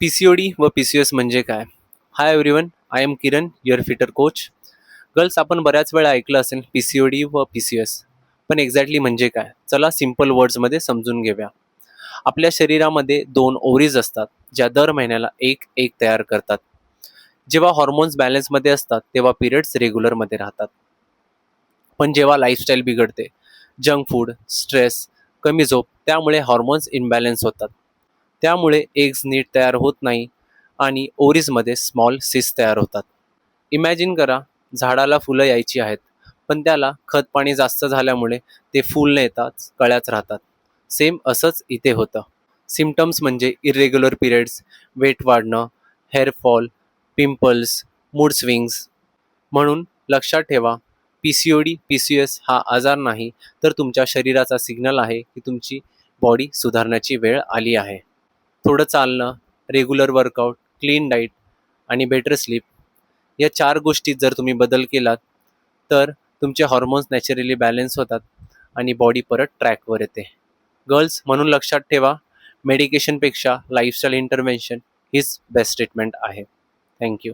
PCOD व PCOS म्हणजे काय? Hi everyone, I am Kiran, your fitter coach. Girls, आपण बऱ्याच वेळा ऐकलं असेल PCOD व PCOS, पण एक्झॅक्टली म्हणजे काय? चला सिम्पल वर्ड्समध्ये समजून घेऊया. आपल्या शरीरामध्ये 2 ओव्हरीज असतात, ज्या दर महिन्याला एक एक तयार करतात. जेव्हा हॉर्मोन्स बॅलन्समध्ये असतात तेव्हा पिरियड्स रेग्युलरमध्ये राहतात. पण जेव्हा लाईफस्टाईल बिघडते, जंक फूड, स्ट्रेस, कमी झोप, त्यामुळे हॉर्मोन्स इम्बॅलन्स होतात. त्यामुळे एग्ज नीट तयार होत नाही आणि ओव्हरीजमध्ये स्मॉल सिस्ट तयार होतात. इमॅजिन करा, झाडाला फुलं यायची आहेत, पण त्याला खत पाणी जास्त झाल्यामुळे ते फूल न येताच कळ्याच राहतात. सेम असंच इथे होतं. सिम्पटम्स म्हणजे इरेग्युलर पिरियड्स, वेट वाढणं, hair fall, pimples, mood swings. म्हणून लक्षात ठेवा, PCOD PCOS हा आजार नाही, तर तुमच्या शरीराचा सिग्नल आहे की तुमची बॉडी सुधारण्याची वेळ आली आहे. थोडं चालणं, रेग्युलर वर्कआउट, क्लीन डाईट आणि बेटर स्लीप या 4 गोष्टीत जर तुम्ही बदल केलात, तर तुमचे हॉर्मोन्स नॅचरली बॅलन्स होतात आणि बॉडी परत ट्रॅकवर येते. गर्ल्स, म्हणून लक्षात ठेवा, मेडिकेशनपेक्षा लाईफस्टाईल इंटरव्हेन्शन हीच बेस्ट ट्रीटमेंट आहे. थँक्यू.